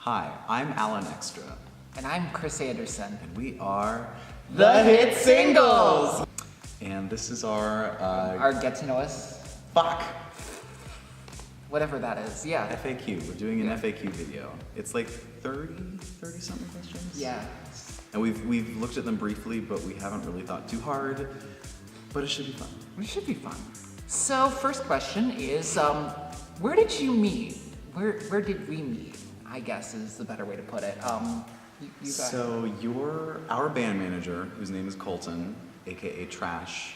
Hi, I'm Alan Extra, And I'm Chris Anderson. and we are The Hit Singles! And this is our Our Get to Know Us, fuck whatever that is, yeah. FAQ. We're doing an Yeah. FAQ video. It's like 30 something questions. Yeah. And we've looked at them briefly, but we haven't really thought too hard. But it should be fun. It should be fun. So, first question is, where did you meet? Where did we meet? I guess is the better way to put it. You guys. So our band manager, whose name is Colton, aka Trash,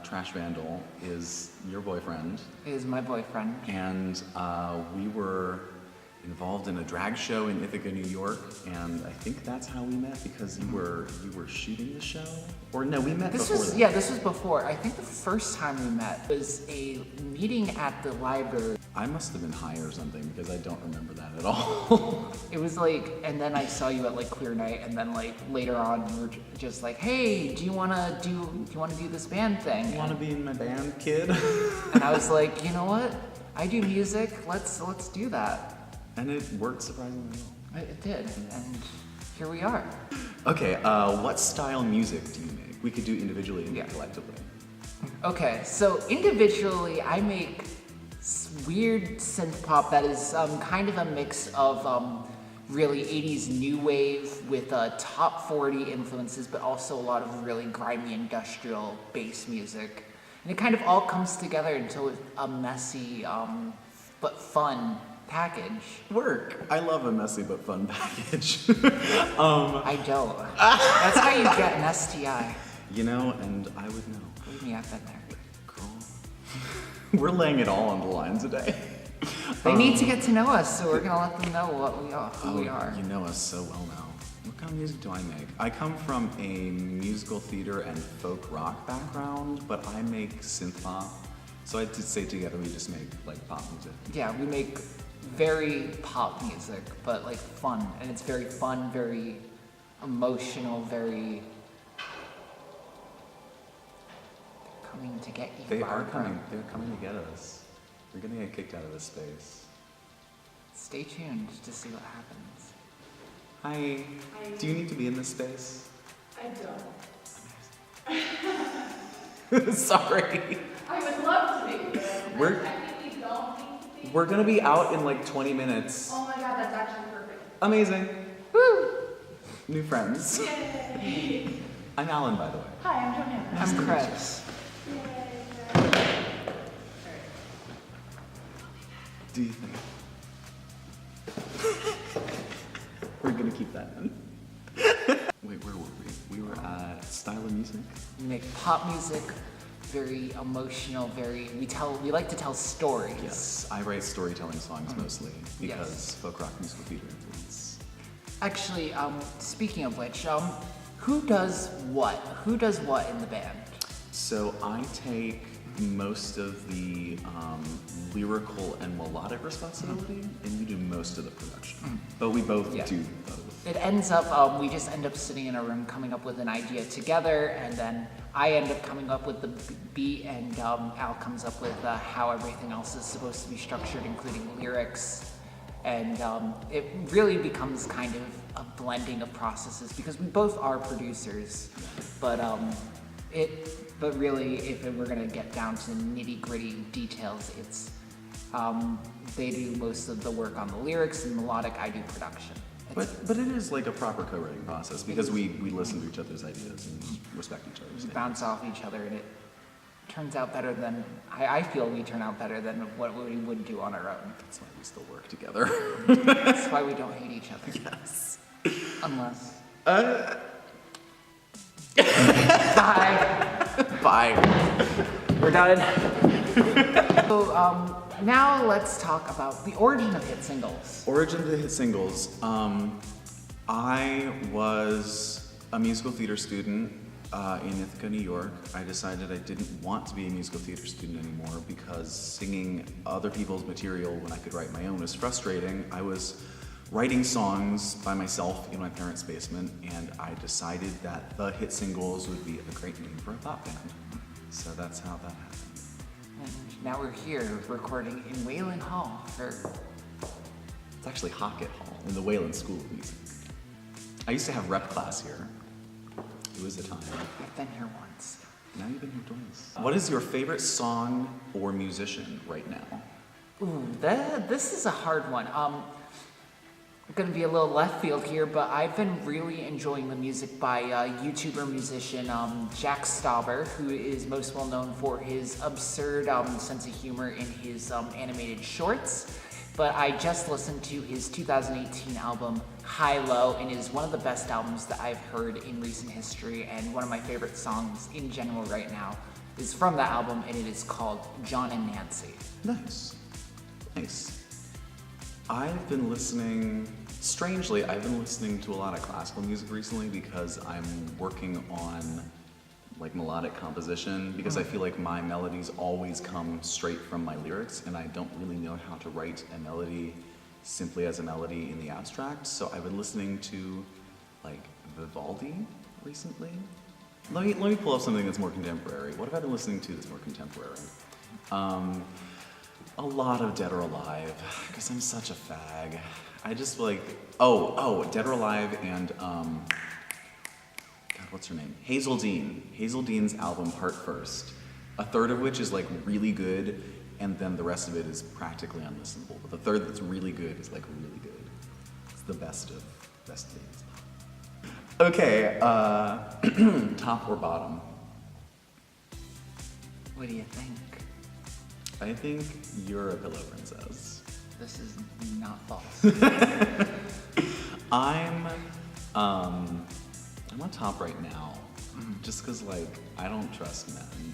Trash Vandal, is your boyfriend. Is my boyfriend. And we were involved in a drag show in Ithaca, New York, and I think that's how we met because you were shooting the show, or no, we met before that. This was before. I think the first time we met was a meeting at the library. I must have been high or something because I don't remember that at all. It was like, and then I saw you at like Queer Night, and then like later on you were just like, hey, do you wanna do this band thing? You want to be in my band, kid? And I was like, you know what? I do music. Let's do that. And it worked surprisingly well. It did, and here we are. Okay, what style music do you make? We could do individually and Yeah. collectively. Okay, so individually, I make weird synth pop that is kind of a mix of really 80s new wave with top 40 influences, but also a lot of really grimy industrial bass music. And it kind of all comes together into a messy but fun package. Work. I love a messy but fun package. I don't. That's how you get an STI. You know, and I would know. Believe me, I've been there. Girl. We're laying it all on the line today. They need to get to know us, so we're gonna let them know what we are, who we are. You know us so well now. What kind of music do I make? I come from a musical theater and folk rock background, but I make synth pop. So I'd say together we just make like pop music. Yeah, we make very pop music, but like fun, and it's very fun, very emotional, very coming to get you. They are Barbara. coming. They're coming to get us. We're gonna get kicked out of this space. Stay tuned to see what happens. Hi. Do you need to be in this space? I don't. Sorry. I would love to be. We're- I think we don't need to be. We're gonna be out in like 20 minutes. Oh my god, that's actually perfect. Amazing. Woo! New friends. Yay. I'm Alan, by the way. Hi, I'm Joanna. I'm Chris. Do you think? We're gonna keep that in. Wait, where were we? We were at Style of Music? We make pop music, very emotional, we like to tell stories. Yes, I write storytelling songs mostly because Yes. folk rock musical theater influence. Actually, speaking of which, who does what? Who does what in the band? So I take most of the lyrical and melodic responsibility, and you do most of the production. But we both Yeah. do both. It ends up, we just end up sitting in a room coming up with an idea together, and then I end up coming up with the beat, and Al comes up with how everything else is supposed to be structured, including lyrics. And it really becomes kind of a blending of processes because we both are producers, but really, if we're gonna get down to nitty-gritty details, it's they do most of the work on the lyrics and melodic. I do production. But it is like a proper co-writing process because we listen to each other's ideas and respect each other's We ideas. bounce off each other, and it turns out better than I feel we turn out better than what we would do on our own. That's why we still work together. That's why we don't hate each other. Yes. Unless. Bye. Bye. We're done. So now let's talk about the origin of hit singles. Origin to hit singles. I was a musical theater student in Ithaca, New York. I decided I didn't want to be a musical theater student anymore because singing other people's material when I could write my own was frustrating. I was writing songs by myself in my parents' basement, and I decided that the Hit Singles would be a great name for a pop band. So that's how that happened. And now we're here recording in Wayland Hall for It's actually Hockett Hall in the Wayland School of Music. I used to have rep class here. It was a time. I've been here once. Now you've been here twice. What is your favorite song or musician right now? Ooh, this is a hard one. I'm gonna be a little left field here, but I've been really enjoying the music by YouTuber musician Jack Stauber, who is most well known for his absurd sense of humor in his animated shorts. But I just listened to his 2018 album, High Low, and it is one of the best albums that I've heard in recent history, and one of my favorite songs in general right now is from that album, and it is called John and Nancy. Nice. Nice. I've been listening, strangely, I've been listening to a lot of classical music recently because I'm working on like melodic composition because I feel like my melodies always come straight from my lyrics and I don't really know how to write a melody simply as a melody in the abstract. So I've been listening to like Vivaldi recently. Let me pull up something that's more contemporary. What have I been listening to that's more contemporary? A lot of Dead or Alive, because I'm such a fag. I just like, Dead or Alive and, God, what's her name? Hazel Dean. Hazel Dean's album, Heart First. A third of which is like really good, and then the rest of it is practically unlistenable. But the third that's really good is like really good. It's the best things. Okay, top or bottom? What do you think? I think you're a pillow princess. This is not false. I'm on top right now, just cause like I don't trust men,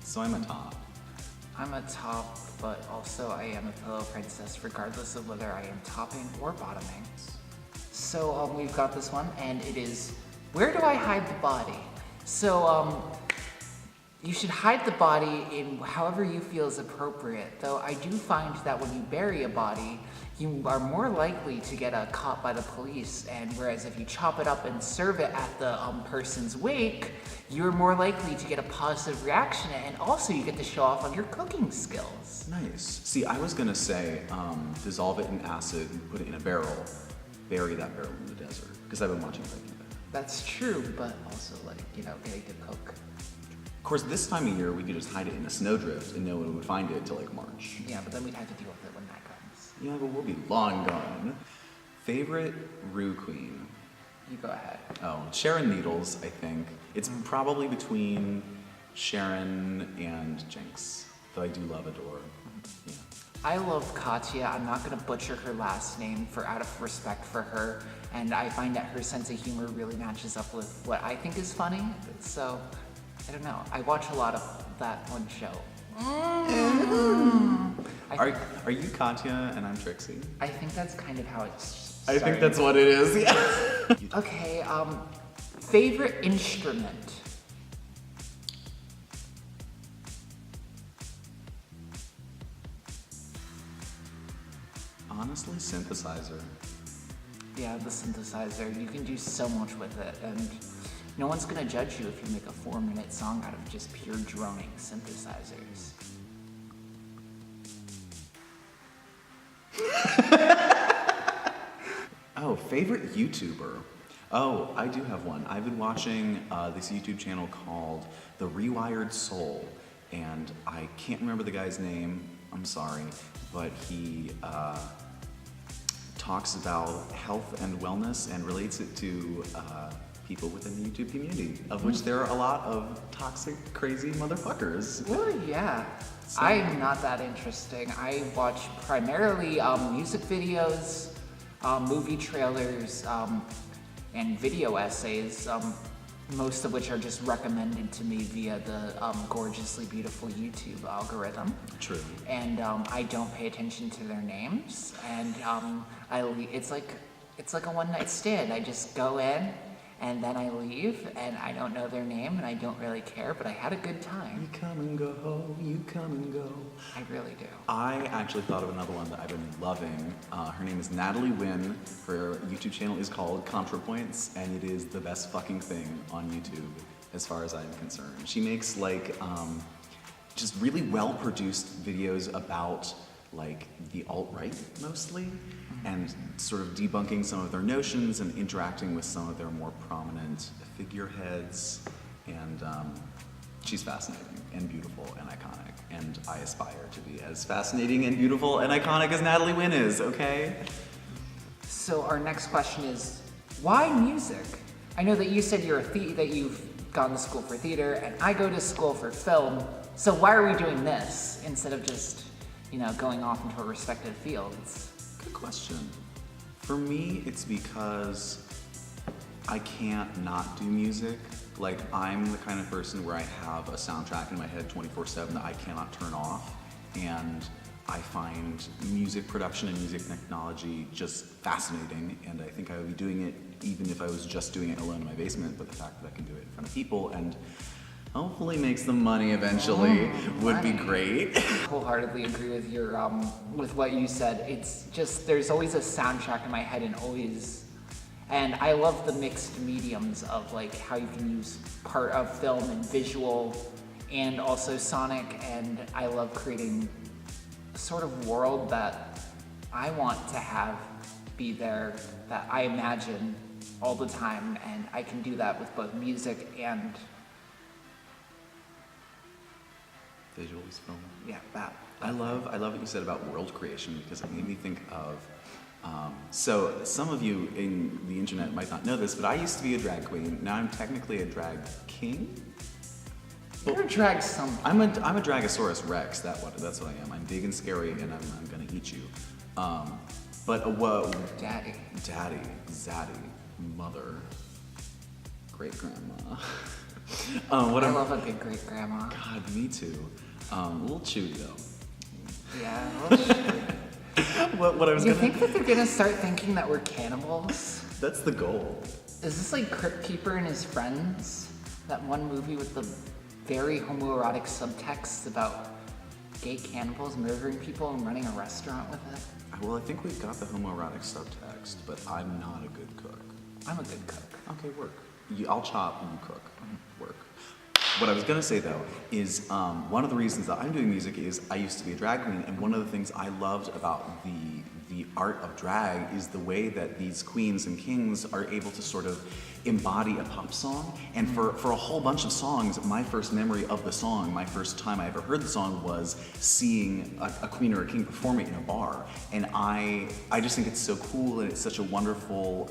so I'm a top. I'm a top, but also I am a pillow princess regardless of whether I am topping or bottoming. So we've got this one, and it is, where do I hide the body? So you should hide the body in however you feel is appropriate, though I do find that when you bury a body, you are more likely to get caught by the police, and whereas if you chop it up and serve it at the person's wake, you're more likely to get a positive reaction, and also you get to show off on your cooking skills. Nice. See, I was gonna say dissolve it in acid, put it in a barrel, bury that barrel in the desert, because I've been watching Breaking Bad. That's true, but also getting to cook. Of course, this time of year we could just hide it in a snowdrift and no one would find it till like March. Yeah, but then we'd have to deal with it when that comes. Yeah, but we'll be long gone. Favorite Rue Queen? You go ahead. Oh, Sharon Needles, I think. It's probably between Sharon and Jinx, though I do love Adore. Yeah. I love Katya. I'm not gonna butcher her last name out of respect for her, and I find that her sense of humor really matches up with what I think is funny. So, I don't know. I watch a lot of that one show. Are you Katya and I'm Trixie? I think that's kind of how it's I think started. that's what it is, yeah. Okay, favorite instrument? Honestly, synthesizer. Yeah, the synthesizer. You can do so much with it, and no one's gonna judge you if you make a 4-minute song out of just pure droning synthesizers. Oh, favorite YouTuber? Oh, I do have one. I've been watching this YouTube channel called The Rewired Soul, and I can't remember the guy's name, I'm sorry, but he talks about health and wellness and relates it to people within the YouTube community, of which there are a lot of toxic, crazy motherfuckers. Well, yeah. I'm not that interesting. I watch primarily music videos, movie trailers, and video essays, most of which are just recommended to me via the gorgeously beautiful YouTube algorithm. True. And I don't pay attention to their names, and it's like a one-night stand. I just go in, and then I leave, and I don't know their name, and I don't really care, but I had a good time. You come and go, you come and go. I really do. I actually thought of another one that I've been loving. Her name is Natalie Wynn. Her YouTube channel is called ContraPoints, and it is the best fucking thing on YouTube as far as I'm concerned. She makes like just really well-produced videos about like the alt-right mostly, and sort of debunking some of their notions and interacting with some of their more prominent figureheads. And she's fascinating and beautiful and iconic, and I aspire to be as fascinating and beautiful and iconic as Natalie Wynn is, okay? So our next question is, why music? I know that you said that you've gone to school for theater, and I go to school for film. So why are we doing this instead of just, going off into our respective fields? Good question. For me, it's because I can't not do music. Like, I'm the kind of person where I have a soundtrack in my head 24/7 that I cannot turn off, and I find music production and music technology just fascinating, and I think I would be doing it even if I was just doing it alone in my basement, but the fact that I can do it in front of people and hopefully make some money eventually would be great. Wholeheartedly agree with with what you said. It's just, there's always a soundtrack in my head and I love the mixed mediums of like how you can use part of film and visual and also sonic, and I love creating a sort of world that I want to have be there, that I imagine all the time, and I can do that with both music and Visuals, film. that. I love what you said about world creation, because it made me think of, so some of you in the internet might not know this, but I used to be a drag queen. Now I'm technically a drag king. You're a drag something. I'm a Dragosaurus Rex. That's what I am. I'm big and scary, and I'm gonna eat you. But Daddy. Zaddy, mother, great grandma. I love a good great grandma. God, me too. A little chewy though. Yeah. Well, What I was do you gonna. think that they're gonna start thinking that we're cannibals? That's the goal. Is this like Crypt Keeper and His Friends? That one movie with the very homoerotic subtext about gay cannibals murdering people and running a restaurant with it? Well, I think we've got the homoerotic subtext, but I'm not a good cook. I'm a good cook. Okay, work. I'll chop, you cook. Work. What I was gonna say though is one of the reasons that I'm doing music is I used to be a drag queen, and one of the things I loved about the art of drag is the way that these queens and kings are able to sort of embody a pop song. And for a whole bunch of songs, my first memory of the song, my first time I ever heard the song, was seeing a queen or a king perform it in a bar. And I just think it's so cool, and it's such a wonderful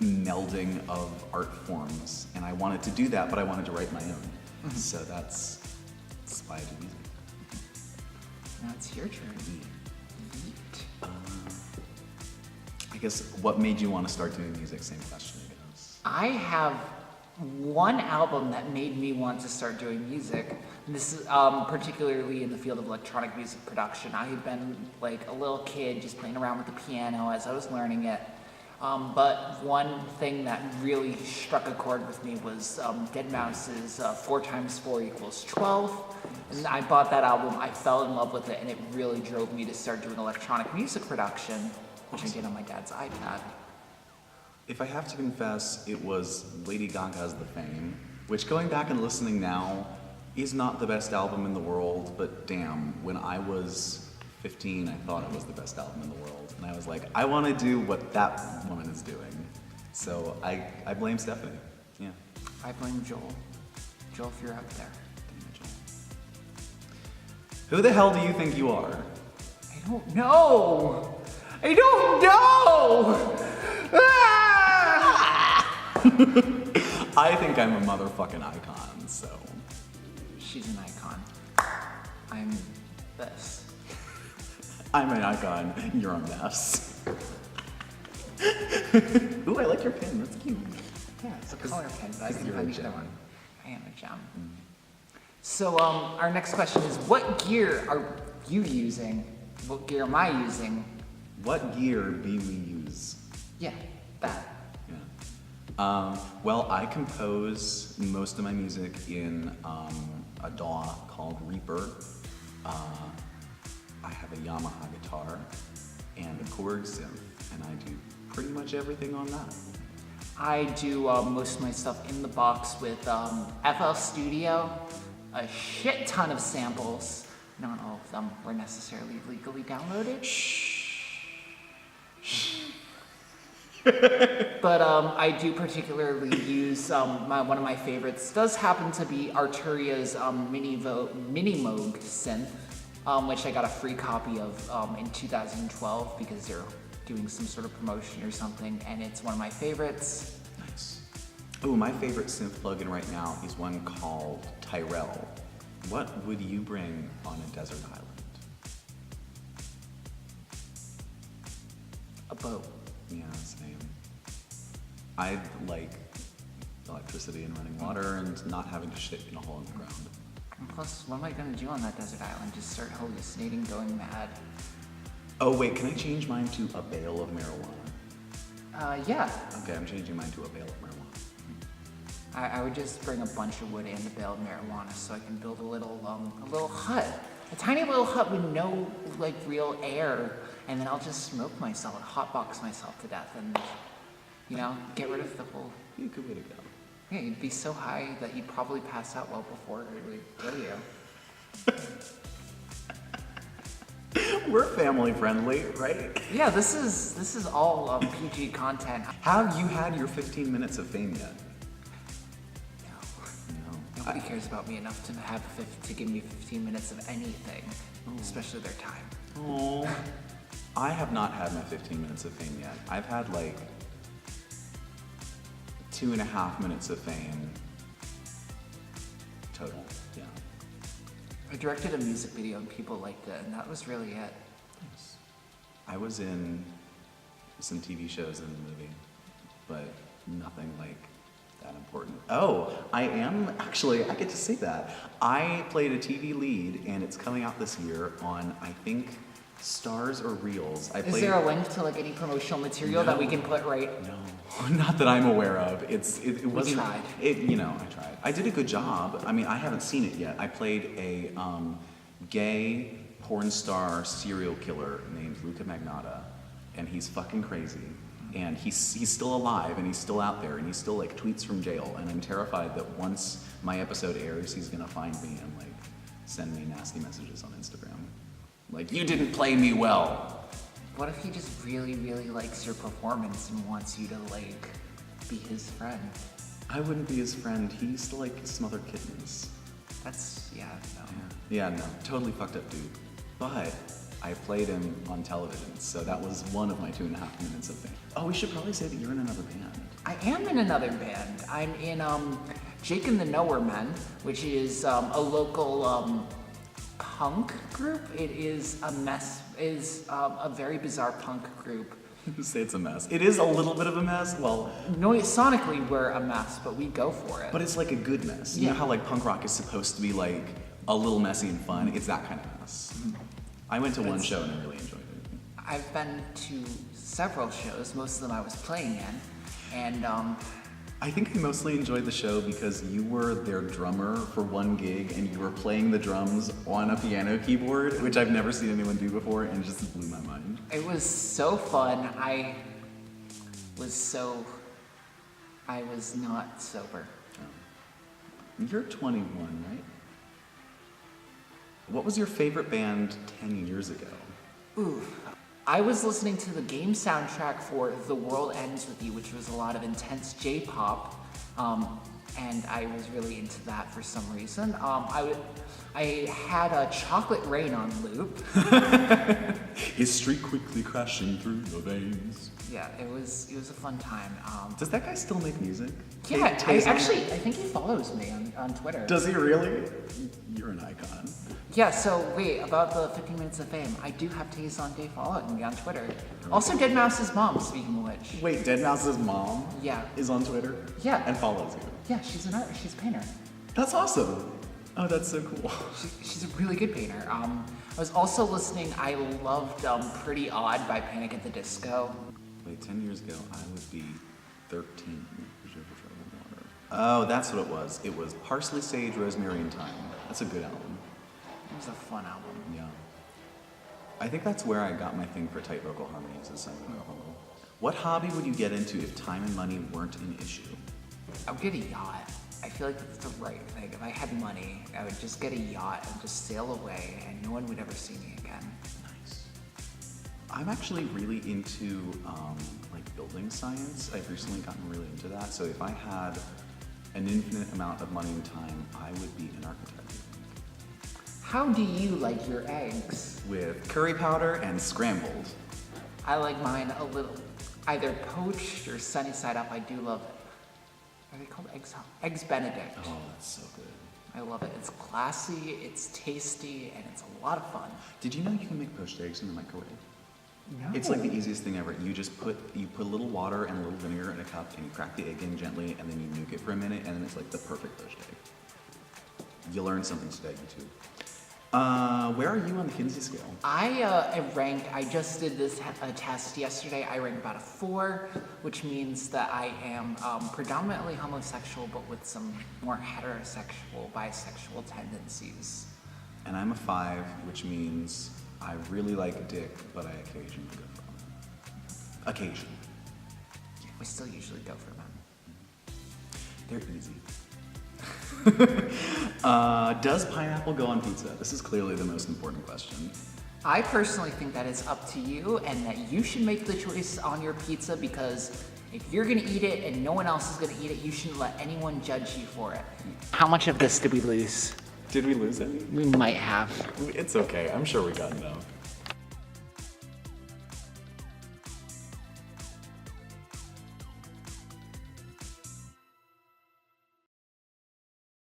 melding of art forms, and I wanted to do that, but I wanted to write my own. So that's why I do music. Now it's your turn. Yeet. I guess, what made you want to start doing music? Same question, I guess. I have one album that made me want to start doing music. And this is particularly in the field of electronic music production. I had been like a little kid just playing around with the piano as I was learning it. But one thing that really struck a chord with me was deadmau5's 4 × 4 = 12. And I bought that album, I fell in love with it, and it really drove me to start doing electronic music production, which I did on my dad's iPad. If I have to confess, it was Lady Gaga's The Fame, which, going back and listening now, is not the best album in the world, but damn, when I was 15, I thought it was the best album in the world. And I was like, I want to do what that woman is doing. So I blame Stephanie. Yeah. I blame Joel. Joel, if you're out there. Damn it, Joel. Who the hell do you think you are? I don't know! I don't know! Ah! I think I'm a motherfucking icon, so. She's an icon. I'm this. I'm an icon, you're a mess. Ooh, I like your pen, that's cute. Yeah, it's a color pen, but I can you're find a the other gem. one. I am a gem. So, our next question is, what gear are you using? What gear am I using? What gear do we use? Yeah, that. Yeah. Well, I compose most of my music in a DAW called Reaper. I have a Yamaha guitar and a Korg synth, and I do pretty much everything on that. I do most of my stuff in the box with FL Studio, a shit ton of samples. Not all of them were necessarily legally downloaded. But I do particularly use one of my favorites. Does happen to be Arturia's Minimoog synth, which I got a free copy of in 2012 because they're doing some sort of promotion or something, and it's one of my favorites. Nice. Oh, my favorite synth plugin right now is one called Tyrell. What would you bring on a desert island? A boat. Yeah, same. I'd like electricity and running water and not having to shit in a hole in the ground. And plus, what am I gonna do on that desert island? Just start hallucinating, going mad? Oh wait, can I change mine to a bale of marijuana? Yeah. Okay, I'm changing mine to a bale of marijuana. I would just bring a bunch of wood and a bale of marijuana so I can build a little hut. A tiny little hut with no, like, real air. And then I'll just smoke myself, hotbox myself to death and, you know, get rid of the whole... Be a good way to go. Yeah, you'd be so high that you'd probably pass out well before it would kill you. We're family friendly, right? Yeah, this is all PG content. Have you had your 15 minutes of fame yet? No. No. Nobody cares about me enough to give me 15 minutes of anything, especially their time. Oh. I have not had my 15 minutes of fame yet. I've had like 2.5 minutes of fame total. Yeah. I directed a music video and people liked it, and that was really it. I was in some TV shows and a movie, but nothing like that important. Oh, I get to say that. I played a TV lead and it's coming out this year on, I think, Stars or Reels. Is there a link to like any promotional material that we can put right? No, not that I'm aware of. It wasn't. tried. I tried. I did a good job. I mean, I haven't seen it yet. I played a gay porn star serial killer named Luca Magnotta, and he's fucking crazy. And he's still alive, and he's still out there, and he still like tweets from jail. And I'm terrified that once my episode airs, he's gonna find me and like send me nasty messages on Instagram. Like, you didn't play me well. What if he just really, really likes your performance and wants you to like be his friend? I wouldn't be his friend. He used to like smother kittens. That's, no. Yeah, no, totally fucked up dude. But I played him on television, so that was one of my 2.5 minutes of fame. Oh, we should probably say that you're in another band. I am in another band. I'm in Jake and the Nowhere Men, which is a local punk group. It is a very bizarre punk group. You say it's a mess. It is a little bit of a mess. Well, No, sonically we're a mess, but we go for it. but it's like a good mess. You know Yeah. how like punk rock is supposed to be like a little messy and fun? It's that kind of mess. I went to one It's- show and I really enjoyed it. I've been to several shows. Most of them I was playing in, and I think I mostly enjoyed the show because you were their drummer for one gig and you were playing the drums on a piano keyboard, which I've never seen anyone do before, and it just blew my mind. it was so fun. I was not sober. You're 21, right? What was your favorite band 10 years ago? Ooh. I was listening to the game soundtrack for The World Ends With You, which was a lot of intense J-pop, and I was really into that for some reason. I had a Chocolate Rain on loop. History quickly crashing through the veins. Yeah, it was a fun time. Does that guy still make music? Yeah, I Tay-Son? think he follows me on Twitter. Does he really? You're an icon. Yeah, so wait, about the 15 minutes of fame, I do have Tay-Son Day following me on Twitter. Also Deadmau5's mom, speaking of which. Wait, Deadmau5's mom Yeah. is on Twitter? Yeah. And follows you. Yeah, she's an artist, she's a painter. That's awesome. Oh, that's so cool. She's a really good painter. I was also listening, I loved Pretty Odd by Panic at the Disco. Wait, 10 years ago, I would be 13. Oh, that's what it was. It was Parsley, Sage, Rosemary, and Thyme. That's a good album. It was a fun album. Yeah. I think that's where I got my thing for tight vocal harmonies is singing vocal. What hobby would you get into if time and money weren't an issue? I would get a yacht. I feel like that's the right thing. If I had money, I would just get a yacht and just sail away and no one would ever see me again. Nice. I'm actually really into like building building science. I've recently gotten really into that. So if I had an infinite amount of money and time, I would be an architect. How do you like your eggs? With curry powder and scrambled. I like mine a little, either poached or sunny side up. I do love it. Are they called eggs Benedict? Oh, that's so good. I love it. It's classy, it's tasty, and it's a lot of fun. Did you know you can make poached eggs in the microwave? No. It's like the easiest thing ever. You put a little water and a little vinegar in a cup, and you crack the egg in gently, and then you nuke it for a minute, and then it's like the perfect poached egg. You learned something today, you too. Where are you on the Kinsey scale? I am ranked, I just did this test yesterday, I ranked about a 4, which means that I am predominantly homosexual, but with some more heterosexual, bisexual tendencies. And I'm a 5, which means I really like dick, but I occasionally go for them. Occasionally. We still usually go for men. They're easy. Does pineapple go on pizza? This is clearly the most important question. I personally think that it's up to you and that you should make the choice on your pizza, because if you're gonna eat it and no one else is gonna eat it, you shouldn't let anyone judge you for it. How much of this did we lose? Did we lose any? We might have. It's okay. I'm sure we got enough.